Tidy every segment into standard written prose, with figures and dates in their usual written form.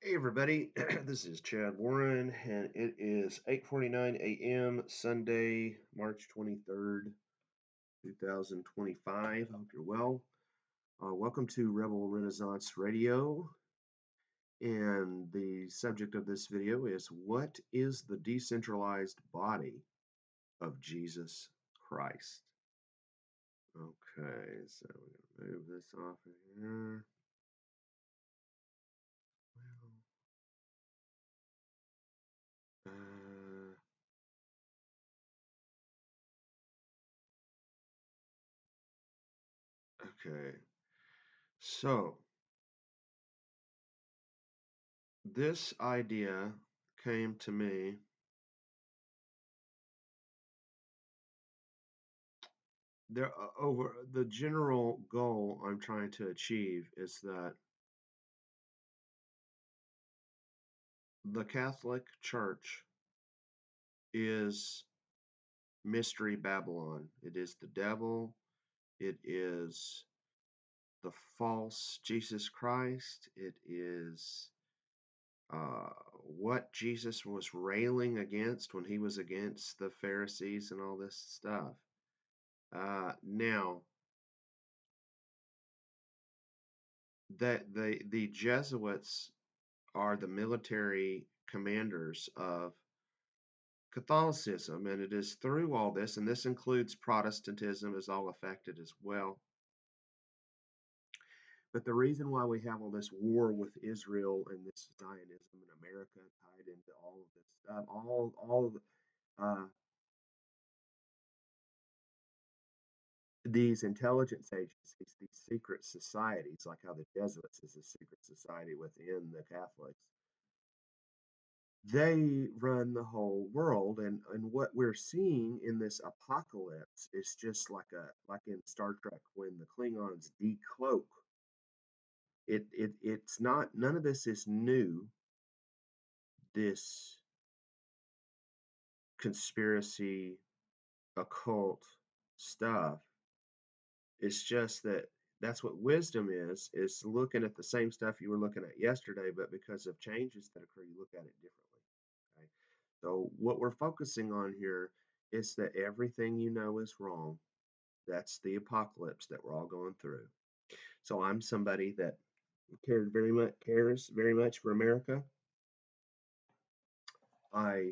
Hey everybody, this is Chad Warren, and it is 8:49 a.m. Sunday, March 23rd, 2025. I hope you're well. Welcome to Rebel Renaissance Radio, and the subject of this video is what is the decentralized body of Jesus Christ? Okay, so we're gonna move this off of here. Uh, okay, so this idea came to me. Over the general goal I'm trying to achieve is that the Catholic Church is Mystery Babylon. It is the devil. It is the false Jesus Christ. It is uh, what Jesus was railing against when he was against the Pharisees and all this stuff. Now, that the Jesuits are the military commanders of Catholicism, and it is through all this, and this includes Protestantism is all affected as well. But the reason why we have all this war with Israel and this Zionism in America tied into all of this stuff, all of these intelligence agencies, these secret societies, like how the Jesuits is a secret society within the Catholics, they run the whole world, and what we're seeing in this apocalypse is just like in Star Trek when the Klingons decloak. It's not, none of this is new, this conspiracy occult stuff. It's just that that's what wisdom is looking at the same stuff you were looking at yesterday, but because of changes that occur, you look at it differently. Okay. So what we're focusing on here is that everything you know is wrong. That's the apocalypse that we're all going through. So I'm somebody that cares very much for America. I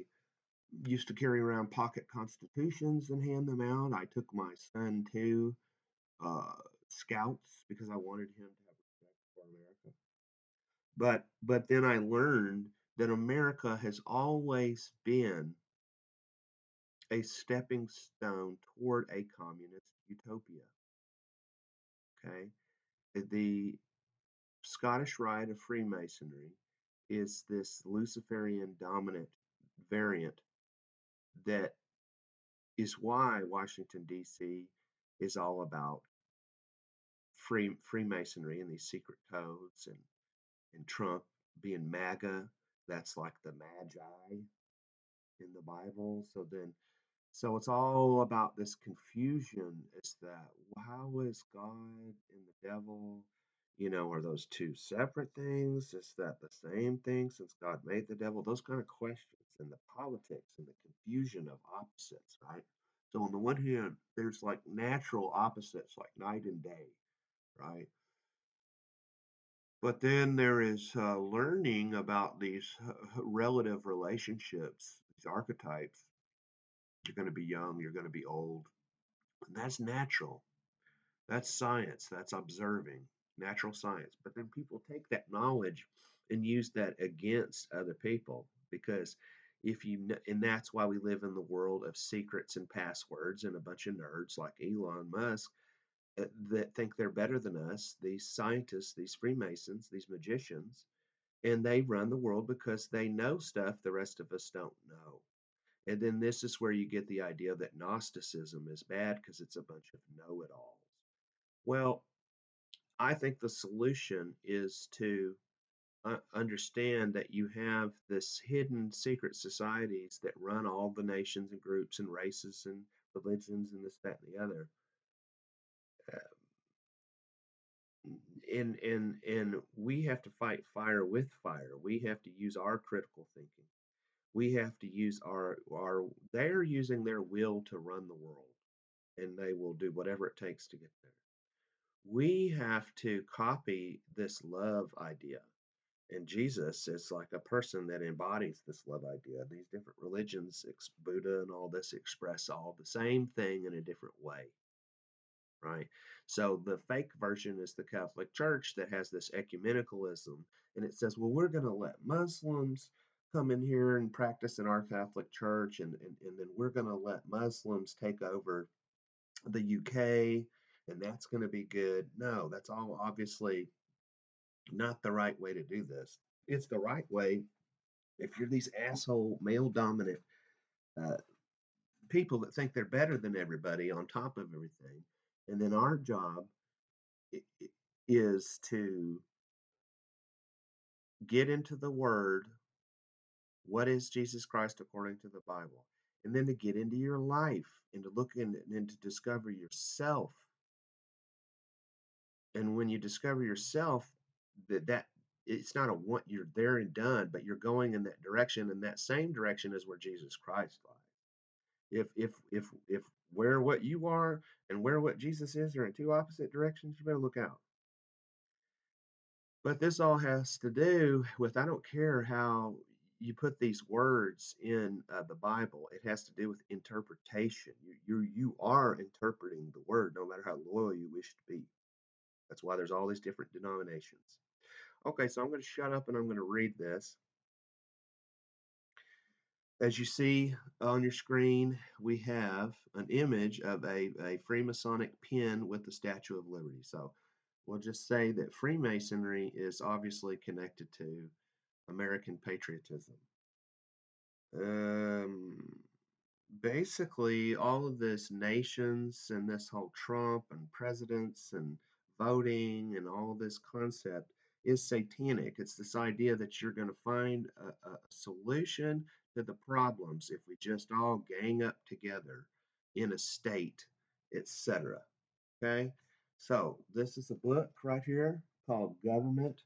used to carry around pocket constitutions and hand them out. I took my son to uh, scouts because I wanted him to have respect for America. But then I learned that America has always been a stepping stone toward a communist utopia. Okay, the Scottish Rite of Freemasonry is this Luciferian dominant variant that is why Washington D.C. is all about Freemasonry and these secret codes, and Trump being MAGA. That's like the Magi in the Bible. So it's all about this confusion. Is that how is God and the devil? Are those two separate things? Is that the same thing since God made the devil? Those kind of questions and the politics and the confusion of opposites, right? So on the one hand, there's like natural opposites like night and day, right? But then there is learning about these relative relationships, these archetypes. You're going to be young, you're going to be old. And that's natural. That's science. That's observing, natural science. But then people take that knowledge and use that against other people because and that's why we live in the world of secrets and passwords and a bunch of nerds like Elon Musk that think they're better than us, these scientists, these Freemasons, these magicians, and they run the world because they know stuff the rest of us don't know. And then this is where you get the idea that Gnosticism is bad because it's a bunch of know it alls. Well, I think the solution is to understand that you have this hidden secret societies that run all the nations and groups and races and religions and this, that, and the other. Uh, and we have to fight fire with fire. We have to use our critical thinking. We have to use our they're using their will to run the world, and they will do whatever it takes to get there. We have to copy this love idea. And Jesus is like a person that embodies this love idea. These different religions, Buddha and all this, express all the same thing in a different way, right? So the fake version is the Catholic Church that has this ecumenicalism, and it says, well, we're going to let Muslims come in here and practice in our Catholic Church, and then we're going to let Muslims take over the UK, and that's going to be good. No, that's all obviously not the right way to do this. It's the right way if you're these asshole male dominant uh, people that think they're better than everybody on top of everything. And then our job is to get into the word. What is Jesus Christ according to the Bible? And then to get into your life and to look in and to discover yourself. And when you discover yourself, that it's not a one you're there and done, but you're going in that direction, and that same direction is where Jesus Christ lies. If where what you are and where what Jesus is are in two opposite directions, you better look out. But this all has to do with, I don't care how you put these words in the Bible. It has to do with interpretation. You are interpreting the word, no matter how loyal you wish to be. That's why there's all these different denominations. Okay, so I'm going to shut up and I'm going to read this. As you see on your screen, we have an image of a Freemasonic pin with the Statue of Liberty. So we'll just say that Freemasonry is obviously connected to American patriotism. Um, Basically, all of this nations and this whole Trump and presidents and voting and all this concept is satanic. It's this idea that you're going to find a solution to the problems if we just all gang up together in a state, etc. Okay, so this is a book right here called Government,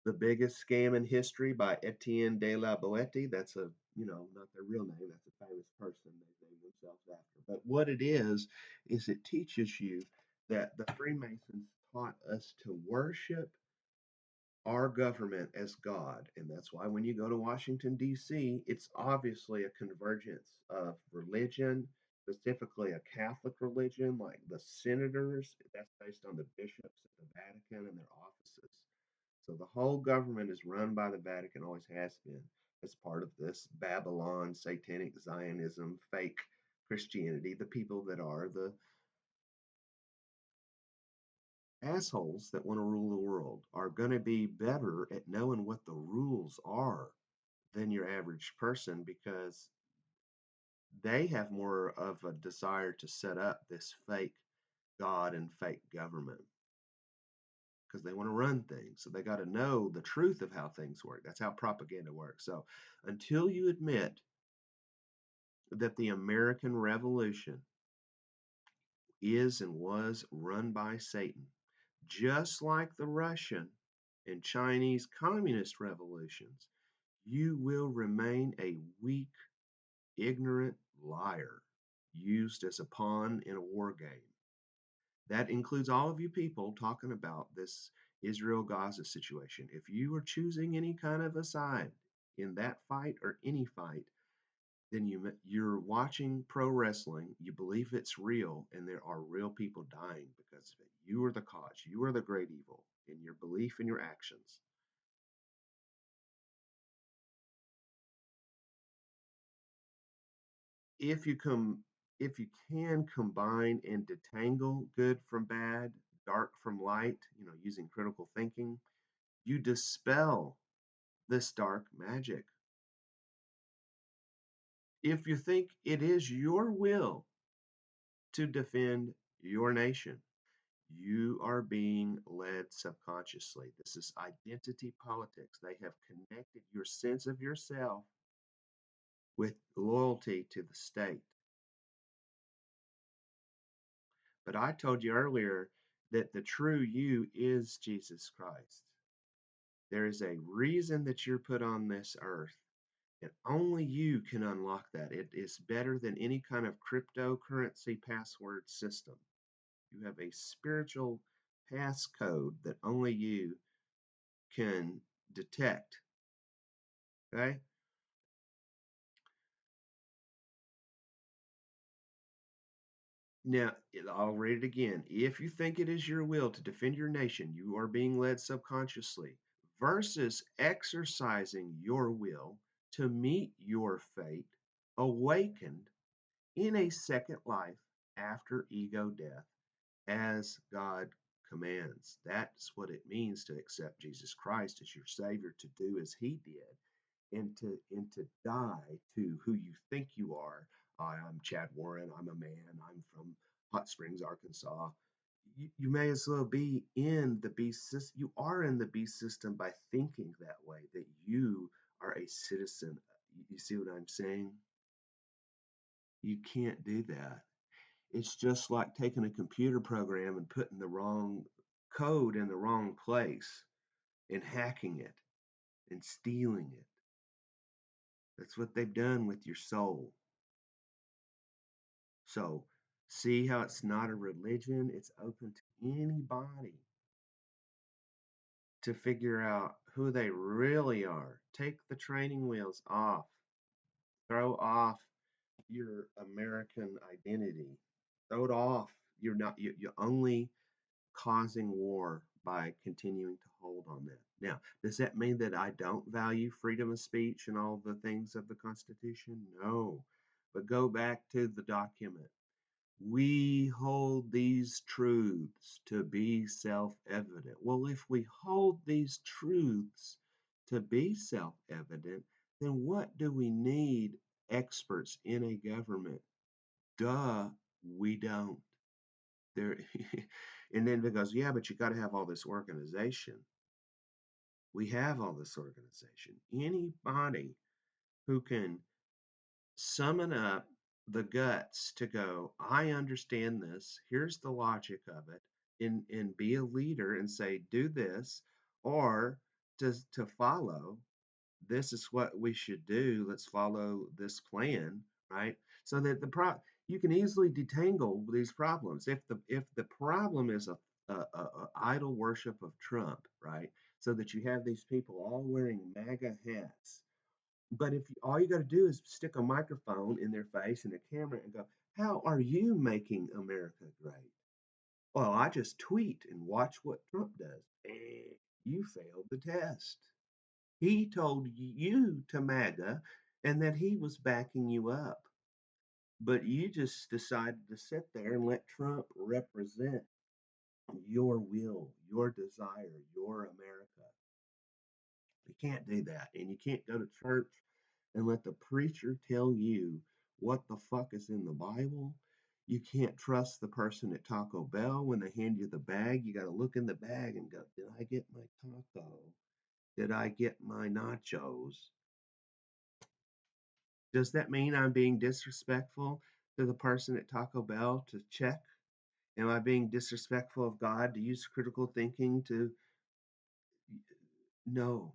the Biggest Scam in History by Etienne de la Boetie. That's a, not their real name. That's a famous person they named themselves after. But what it is it teaches you that the Freemasons taught us to worship our government as God. And that's why when you go to Washington, D.C., it's obviously a convergence of religion, specifically a Catholic religion, like the senators. That's based on the bishops at the Vatican and their offices. So the whole government is run by the Vatican, always has been, as part of this Babylon, satanic Zionism, fake Christianity. The people that are the assholes that want to rule the world are going to be better at knowing what the rules are than your average person, because they have more of a desire to set up this fake God and fake government because they want to run things. So they got to know the truth of how things work. That's how propaganda works. So until you admit that the American Revolution is and was run by Satan, just like the Russian and Chinese communist revolutions, you will remain a weak, ignorant liar used as a pawn in a war game. That includes all of you people talking about this Israel Gaza situation. If you are choosing any kind of a side in that fight or any fight, then you're watching pro wrestling, you believe it's real, and there are real people dying because of it. You are the cause. You are the great evil in your belief and your actions. If you come, if you can combine and detangle good from bad, dark from light, using critical thinking, you dispel this dark magic. If you think it is your will to defend your nation, you are being led subconsciously. This is identity politics. They have connected your sense of yourself with loyalty to the state. But I told you earlier, that the true you is Jesus Christ. There is a reason that you're put on this earth, and only you can unlock that. It is better than any kind of cryptocurrency password system. You have a spiritual passcode that only you can detect. Okay? Now, I'll read it again. If you think it is your will to defend your nation, you are being led subconsciously, versus exercising your will to meet your fate, awakened in a second life after ego death, as God commands. That's what it means to accept Jesus Christ as your Savior, to do as He did, and to die to who you think you are. I'm Chad Warren. I'm a man. I'm from Hot Springs, Arkansas. You may as well be in the beast system. You are in the beast system by thinking that way, that you are a citizen. You see what I'm saying? You can't do that. It's just like taking a computer program and putting the wrong code in the wrong place and hacking it and stealing it. That's what they've done with your soul. So, see how it's not a religion? It's open to anybody to figure out who they really are. Take the training wheels off, throw off your American identity, throw it off. You're only causing war by continuing to hold on that. Now, does that mean that I don't value freedom of speech and all the things of the Constitution? No. But go back to the document. We hold these truths to be self evident. Well, if we hold these truths to be self evident, then what do we need experts in a government? Duh, we don't. There, and then it goes, yeah, but you got to have all this organization. We have all this organization. Anybody who can summon up the guts to go, I understand this, here's the logic of it, and be a leader and say, do this, or to follow, this is what we should do, let's follow this plan, right? So that you can easily detangle these problems. If the problem is a idol worship of Trump, right? So that you have these people all wearing MAGA hats, but if all you got to do is stick a microphone in their face and a camera and go, how are you making America great? Well, I just tweet and watch what Trump does. You failed the test. He told you to MAGA and that he was backing you up. But you just decided to sit there and let Trump represent your will, your desire, your America. You can't do that. And you can't go to church and let the preacher tell you what the fuck is in the Bible. You can't trust the person at Taco Bell when they hand you the bag. You got to look in the bag and go, did I get my taco? Did I get my nachos? Does that mean I'm being disrespectful to the person at Taco Bell to check? Am I being disrespectful of God to use critical thinking to? No.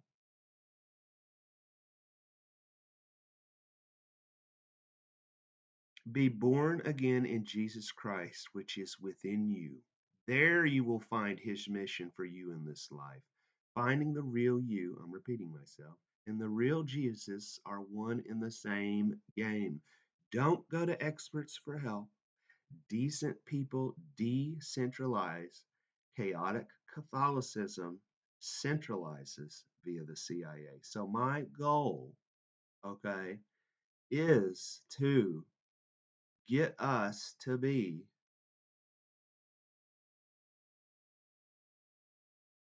Be born again in Jesus Christ, which is within you. There you will find his mission for you in this life. Finding the real you, I'm repeating myself, and the real Jesus are one in the same game. Don't go to experts for help. Decent people decentralize. Chaotic Catholicism centralizes via the CIA. So my goal, okay, is to get us to be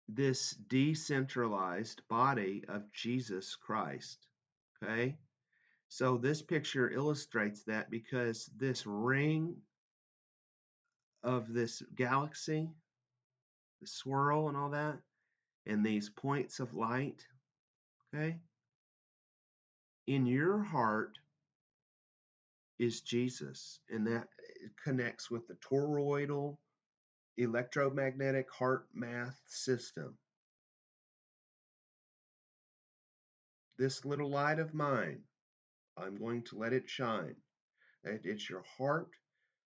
this decentralized body of Jesus Christ. Okay? So this picture illustrates that because this ring of this galaxy, the swirl and all that, and these points of light, okay? In your heart is Jesus, and that connects with the toroidal electromagnetic heart math system. This little light of mine, I'm going to let it shine. It's your heart.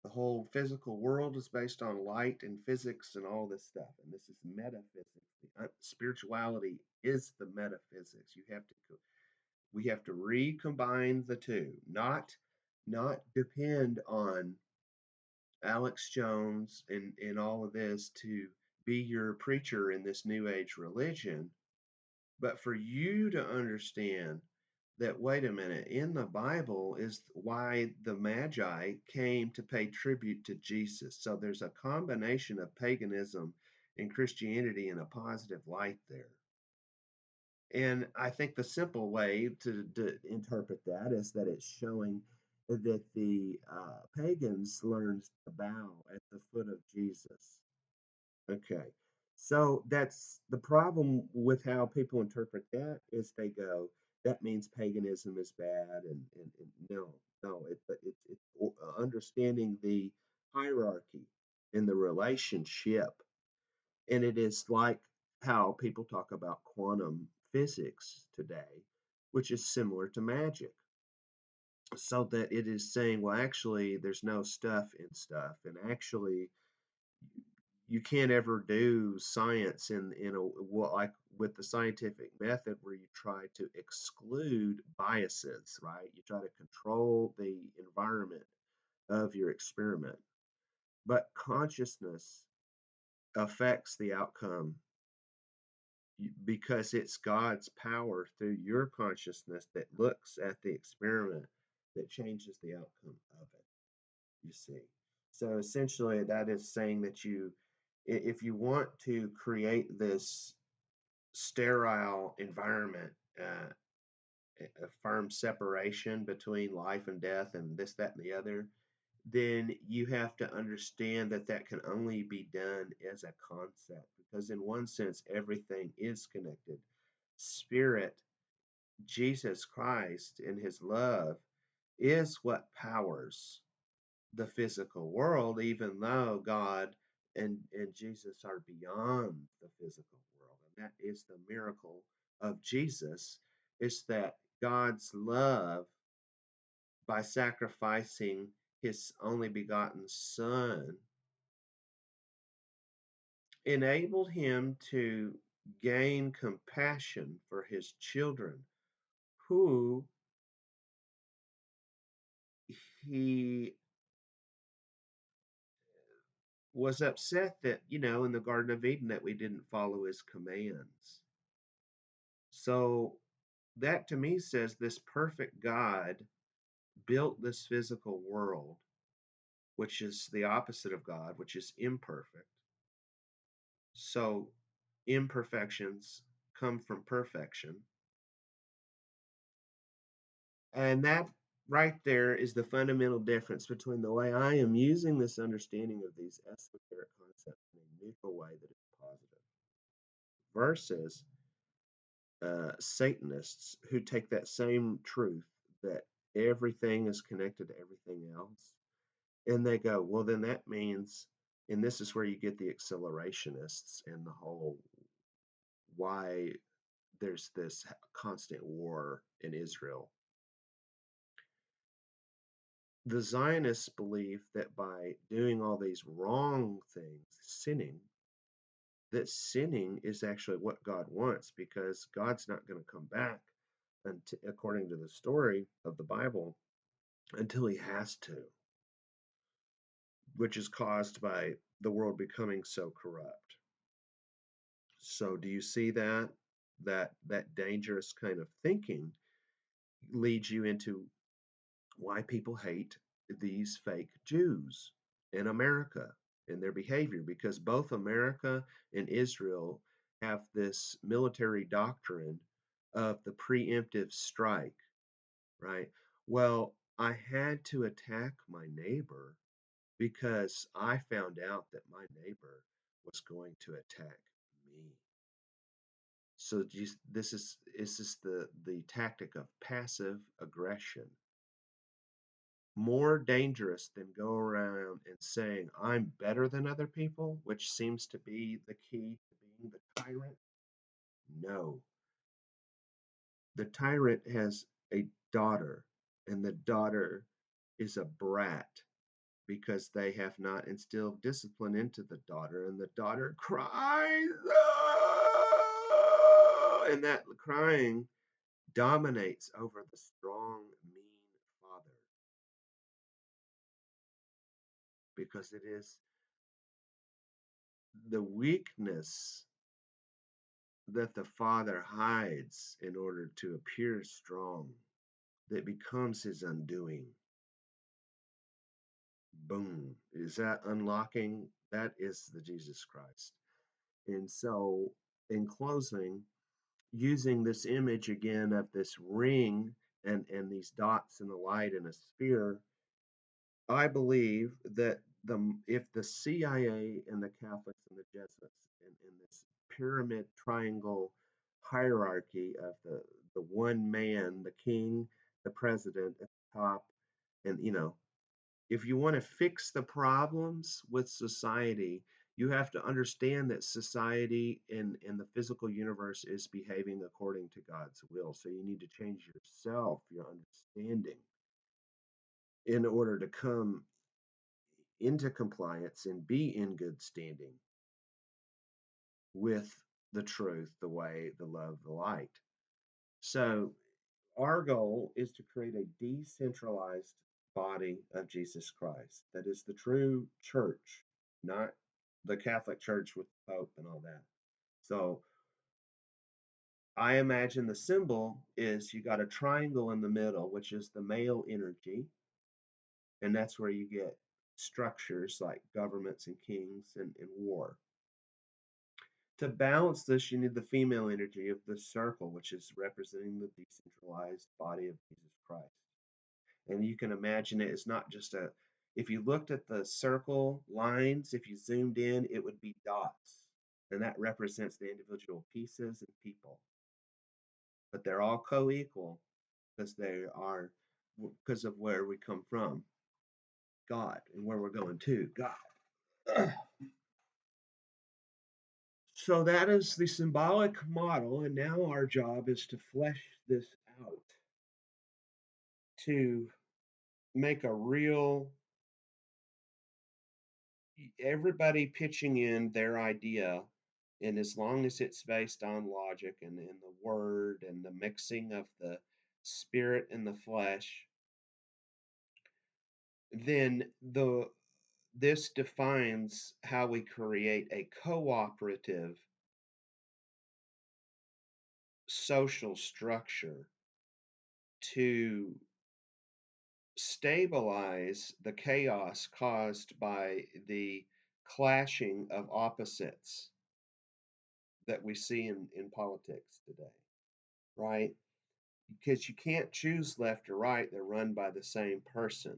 The whole physical world is based on light and physics and all this stuff. And this is metaphysics. Spirituality is the metaphysics. We have to recombine the two, not depend on Alex Jones and all of this to be your preacher in this new age religion, but for you to understand that, wait a minute, in the Bible is why the Magi came to pay tribute to Jesus. So there's a combination of paganism and Christianity in a positive light there. And I think the simple way to interpret that is that it's showing that the pagans learned to bow at the foot of Jesus. Okay. So that's the problem with how people interpret that is they go, that means paganism is bad. And no, no, it's understanding the hierarchy in the relationship. And it is like how people talk about quantum physics today, which is similar to magic. So that it is saying, well, actually, there's no stuff in stuff. And actually, you can't ever do science in a well, like with the scientific method where you try to exclude biases, right? You try to control the environment of your experiment. But consciousness affects the outcome because it's God's power through your consciousness that looks at the experiment that changes the outcome of it, you see. So essentially, that is saying that if you want to create this sterile environment, a firm separation between life and death and this, that, and the other, then you have to understand that that can only be done as a concept because, in one sense, everything is connected. Spirit, Jesus Christ, and his love is what powers the physical world, even though God and Jesus are beyond the physical world. And that is the miracle of Jesus, is that God's love, by sacrificing his only begotten Son, enabled him to gain compassion for his children who he was upset that, in the Garden of Eden, that we didn't follow his commands. So that to me says this perfect God built this physical world, which is the opposite of God, which is imperfect. So imperfections come from perfection. And that right there is the fundamental difference between the way I am using this understanding of these esoteric concepts in a neutral way that is positive versus Satanists who take that same truth that everything is connected to everything else, and they go, well, then that means, and this is where you get the accelerationists and the whole why there's this constant war in Israel. The Zionists believe that by doing all these wrong things, that sinning is actually what God wants because God's not going to come back, according to the story of the Bible, until he has to, which is caused by the world becoming so corrupt. So do you see that dangerous kind of thinking leads you into why people hate these fake Jews in America and their behavior, because both America and Israel have this military doctrine of the preemptive strike, right? Well, I had to attack my neighbor because I found out that my neighbor was going to attack me. So this is the tactic of passive aggression. more dangerous than go around and saying, I'm better than other people, which seems to be the key to being the tyrant? No. The tyrant has a daughter, and the daughter is a brat because they have not instilled discipline into the daughter, and the daughter cries, "Ah!" And that crying dominates over the strong, mean father because it is the weakness that the father hides in order to appear strong that becomes his undoing. Boom. Is that unlocking? That is the Jesus Christ. And so, in closing, using this image again of this ring and these dots in the light in a sphere, I believe that if the CIA and the Catholics and the Jesuits in this pyramid triangle hierarchy of the one man, the king, the president at the top, and if you want to fix the problems with society, you have to understand that society in the physical universe is behaving according to God's will. So you need to change yourself, your understanding, in order to come into compliance and be in good standing with the truth, the way, the love, the light. So our goal is to create a decentralized body of Jesus Christ that is the true church, not the Catholic Church with the Pope and all that. So I imagine the symbol is you got a triangle in the middle, which is the male energy, and that's where you get structures like governments and kings and war. To balance this, you need the female energy of the circle, which is representing the decentralized body of Jesus Christ. And you can imagine it is not just if you looked at the circle lines, if you zoomed in, it would be dots. And that represents the individual pieces and people. But they're all co equal because they are, because of where we come from, God, and where we're going to, God. So that is the symbolic model, and now our job is to flesh this out to make a real everybody pitching in their idea, and as long as it's based on logic and in the word and the mixing of the spirit and the flesh, then this defines how we create a cooperative social structure to stabilize the chaos caused by the clashing of opposites that we see in politics today, right? Because you can't choose left or right, they're run by the same person.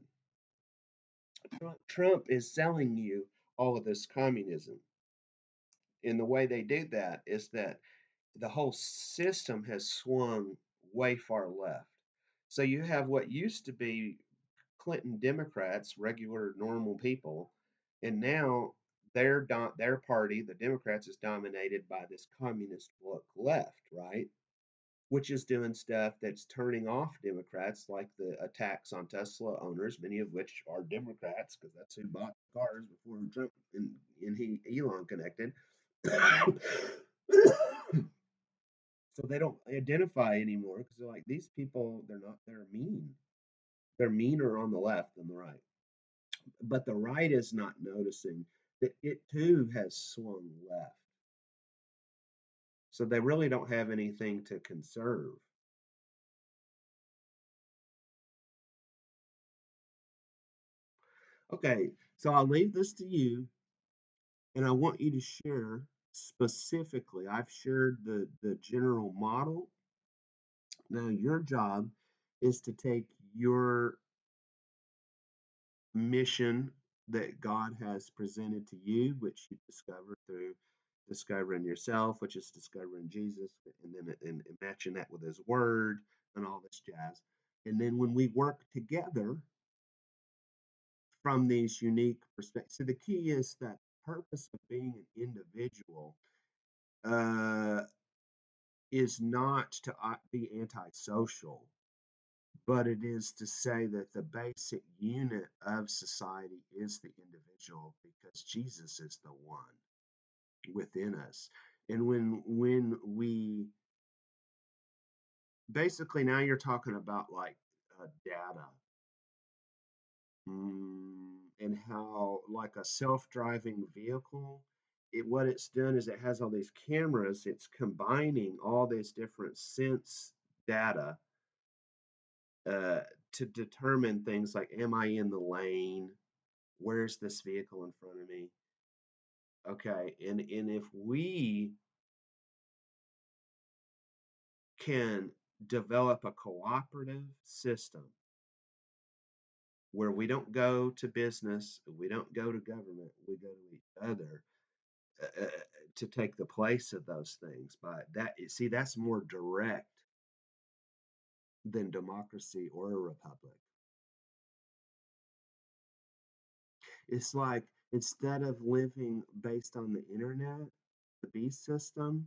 Trump is selling you all of this communism. And the way they do that is that the whole system has swung way far left. So you have what used to be Clinton Democrats, regular normal people, and now their party, the Democrats, is dominated by this communist look left, right? Which is doing stuff that's turning off Democrats, like the attacks on Tesla owners, many of which are Democrats, because that's who bought the cars before Trump and Elon connected. So they don't identify anymore because they're like, these people, they're mean. They're meaner on the left than the right. But the right is not noticing that it too has swung left. So they really don't have anything to conserve. Okay, so I'll leave this to you, and I want you to share specifically. I've shared the general model. Now your job is to take your mission that God has presented to you, which you discover through discovering yourself, which is discovering Jesus, and then and matching that with His Word and all this jazz. And then when we work together, from these unique perspectives. So the key is that purpose of being an individual uh, is not to be antisocial, but it is to say that the basic unit of society is the individual because Jesus is the one within us. And when we basically now you're talking about like data, and how like a self-driving vehicle, what it's done is it has all these cameras. It's combining all this different sense data uh, to determine things like, am I in the lane? Where's this vehicle in front of me? Okay, and if we can develop a cooperative system where we don't go to business, we don't go to government, we go to each other uh, to take the place of those things. But that, see, that's more direct than democracy or a republic. It's like instead of living based on the internet, the beast system,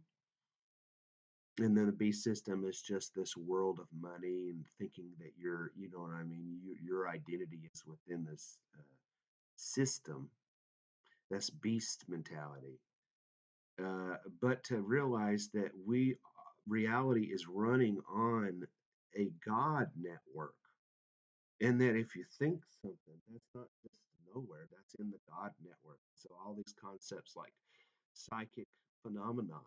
and then the beast system is just this world of money and thinking that you're, you know what I mean, your identity is within this system. That's beast mentality. But to realize that reality is running on a God network, and that if you think something, that's not just nowhere, that's in the God network. So all these concepts like psychic phenomenon,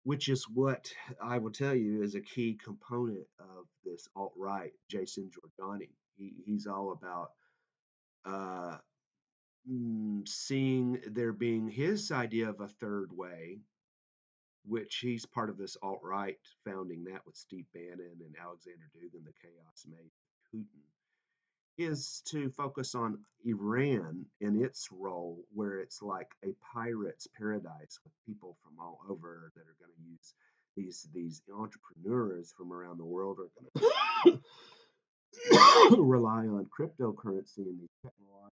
which is what I will tell you is a key component of this alt right, Jason Giordani. He's all about uh, seeing there being his idea of a third way, which he's part of this alt right, founding that with Steve Bannon and Alexander Dugin, the chaos made Putin, is to focus on Iran and its role, where it's like a pirate's paradise with people from all over that are going to use these entrepreneurs from around the world are going to rely on cryptocurrency and these technological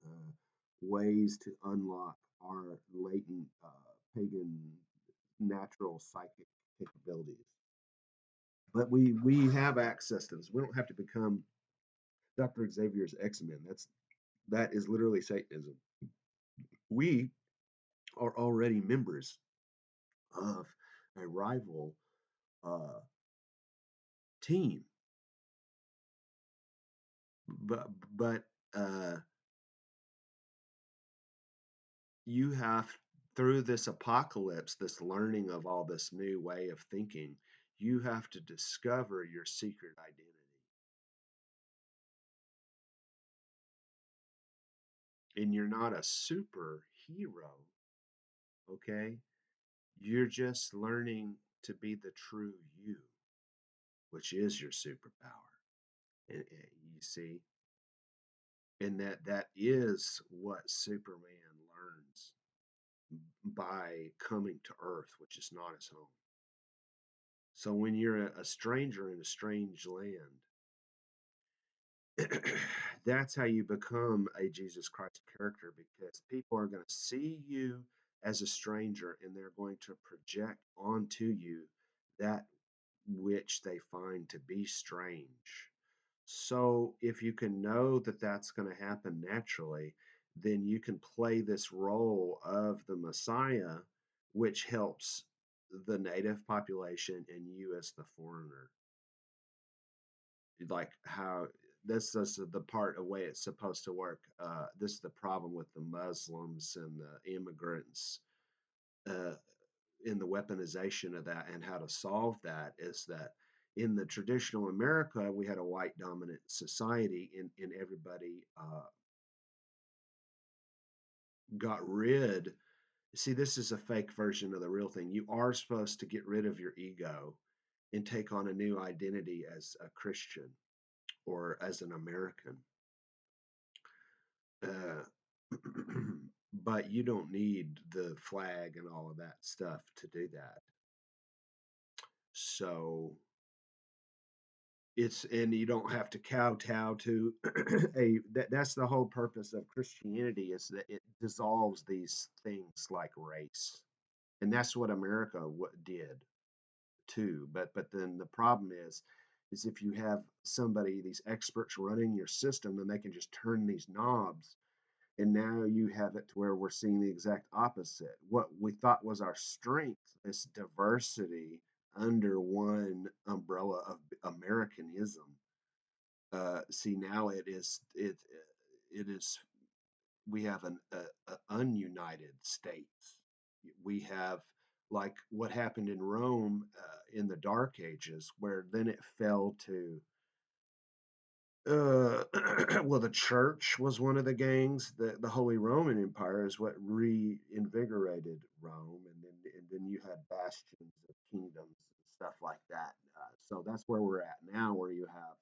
uh, ways to unlock our latent pagan natural psychic capabilities. But we have access to this. We don't have to become Dr. Xavier's X-Men. That is literally Satanism. We are already members of a rival uh, team, but uh, you have, through this apocalypse, this learning of all this new way of thinking, you have to discover your secret identity. And you're not a superhero, okay? You're just learning to be the true you, which is your superpower. And you see, and that is what Superman learns by coming to Earth, which is not his home. So when you're a stranger in a strange land, that's how you become a Jesus Christ character, because people are going to see you as a stranger and they're going to project onto you that which they find to be strange. So if you can know that that's going to happen naturally, then you can play this role of the Messiah, which helps the native population and you as the foreigner. Like how this is the part of way it's supposed to work. This is the problem with the Muslims and the immigrants, uh, in the weaponization of that, and how to solve that is that in the traditional America, we had a white dominant society, and everybody got rid. See, this is a fake version of the real thing. You are supposed to get rid of your ego and take on a new identity as a Christian or as an American. Uh, but you don't need the flag and all of that stuff to do that. So it's and you don't have to kowtow to that's the whole purpose of Christianity, is that it dissolves these things like race, and that's what America did too. But then the problem is if you have somebody, these experts running your system, then they can just turn these knobs, and now you have it to where we're seeing the exact opposite. What we thought was our strength, this diversity under one umbrella of Americanism. See, now it is we have a ununited states. We have, like what happened in Rome in the Dark Ages, where then it fell to well, the church was one of the gangs. The Holy Roman Empire is what reinvigorated Rome, and then you had bastions of kingdoms and stuff like that. So that's where we're at now, where you have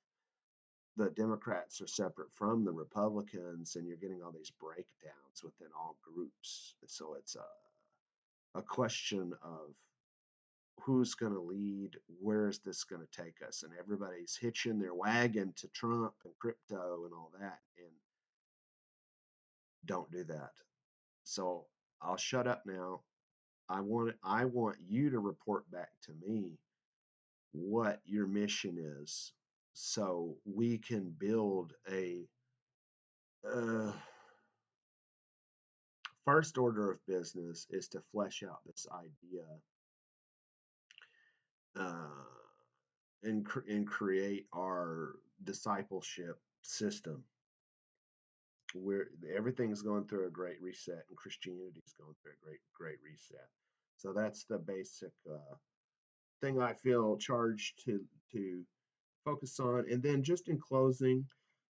the Democrats are separate from the Republicans, and you're getting all these breakdowns within all groups. So it's a question of who's going to lead, where is this going to take us, and everybody's hitching their wagon to Trump and crypto and all that, and don't do that. So I'll shut up now. I want you to report back to me what your mission is, so we can build a uh, first order of business is to flesh out this idea uh, and create our discipleship system, where everything's going through a great reset, and Christianity's going through a great reset. So that's the basic thing I feel charged to focus on. And then just in closing,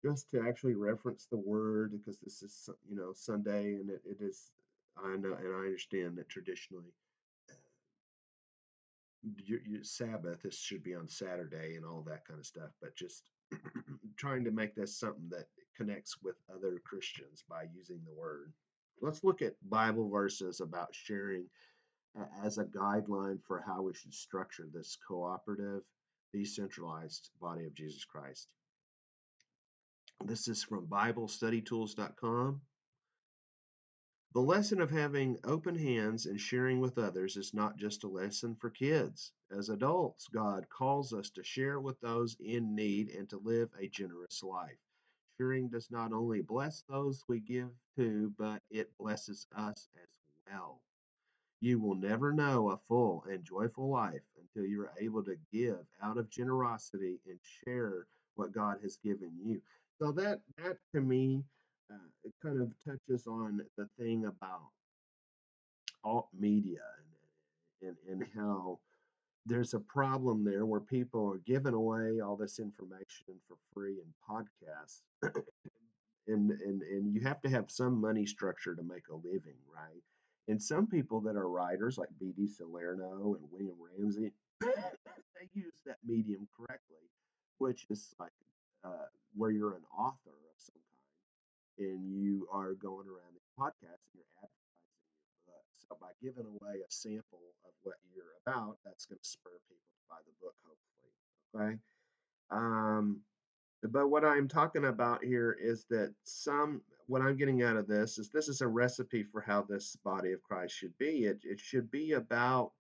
just to actually reference the word, because this is Sunday, and it is, I know and I understand that traditionally your Sabbath, this should be on Saturday and all that kind of stuff, but just trying to make this something that connects with other Christians by using the word. Let's look at Bible verses about sharing as a guideline for how we should structure this cooperative, decentralized body of Jesus Christ. This is from BibleStudyTools.com. The lesson of having open hands and sharing with others is not just a lesson for kids. As adults, God calls us to share with those in need and to live a generous life. Sharing does not only bless those we give to, but it blesses us as well. You will never know a full and joyful life until you are able to give out of generosity and share what God has given you. So that to me, it kind of touches on the thing about alt media, and how there's a problem there where people are giving away all this information for free in podcasts, and you have to have some money structure to make a living, right? And some people that are writers like B.D. Salerno and William Ramsey, they use that medium correctly, which is like where you're an author of some kind, and you are going around the podcast and you're advertising your book. So by giving away a sample of what you're about, that's going to spur people to buy the book, hopefully. Okay. Um, but what I'm talking about here is that what I'm getting out of this is a recipe for how this body of Christ should be. It should be about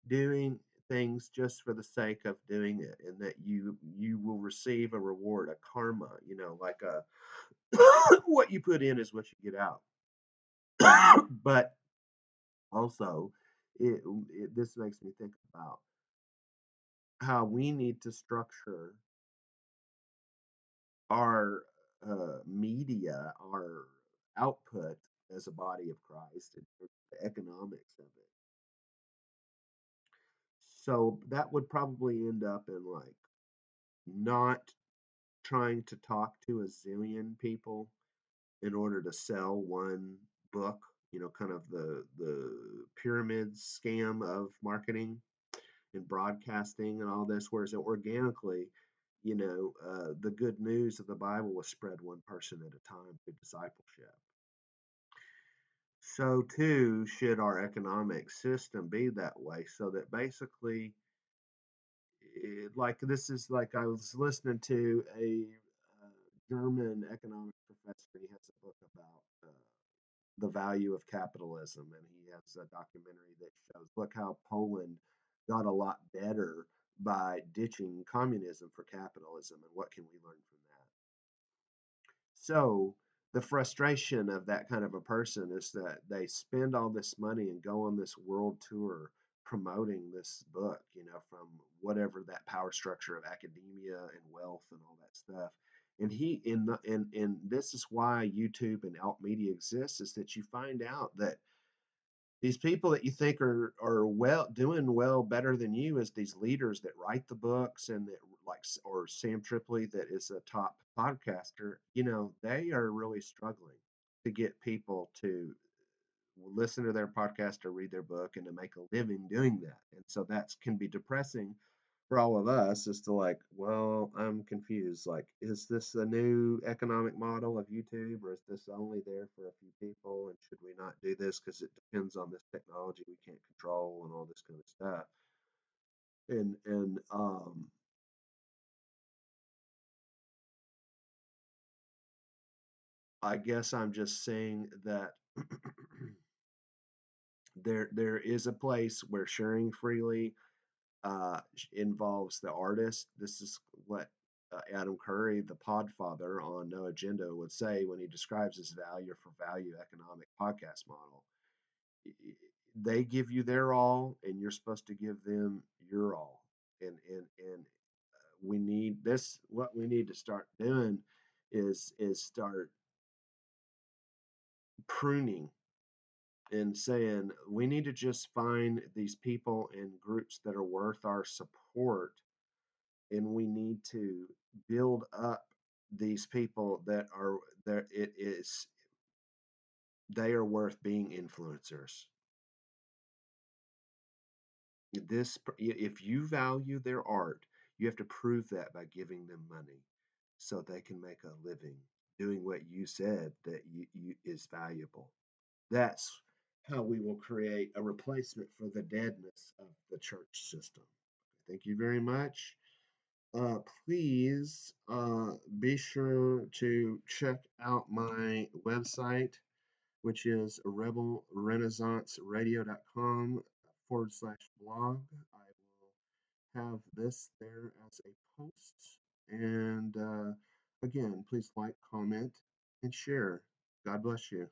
doing things just for the sake of doing it, and that you will receive a reward, a karma, like a what you put in is what you get out. But also, this makes me think about how we need to structure our media, our output as a body of Christ, and the economics of it. So that would probably end up in like not trying to talk to a zillion people in order to sell one book, kind of the pyramid scam of marketing and broadcasting and all this, whereas organically, the good news of the Bible was spread one person at a time through discipleship. So too should our economic system be that way, so that basically like this is like I was listening to a German economics professor. He has a book about the value of capitalism, and he has a documentary that shows look how Poland got a lot better by ditching communism for capitalism, and what can we learn from that? So the frustration of that kind of a person is that they spend all this money and go on this world tour promoting this book, from whatever that power structure of academia and wealth and all that stuff. And he in the and this is why YouTube and alt media exists, is that you find out that these people that you think are well doing well better than you as these leaders that write the books, and that like or Sam Tripoli that is a top podcaster, they are really struggling to get people to listen to their podcast or read their book and to make a living doing that. And so that can be depressing for all of us, is to like, well, I'm confused. Like, is this a new economic model of YouTube, or is this only there for a few people? And should we not do this because it depends on this technology we can't control and all this kind of stuff? And I guess I'm just saying that there is a place where sharing freely involves the artist. This is what Adam Curry, the Podfather on No Agenda, would say when he describes his value for value economic podcast model. They give you their all, and you're supposed to give them your all. And we need this. What we need to start doing is start pruning and saying we need to just find these people and groups that are worth our support, and we need to build up these people that are there. It is they are worth being influencers. If you value their art, you have to prove that by giving them money so they can make a living doing what you said that you is valuable. That's how we will create a replacement for the deadness of the church system. Thank you very much. Please be sure to check out my website, which is rebelrenaissanceradio.com/blog. I will have this there as a post. And again, please like, comment, and share. God bless you.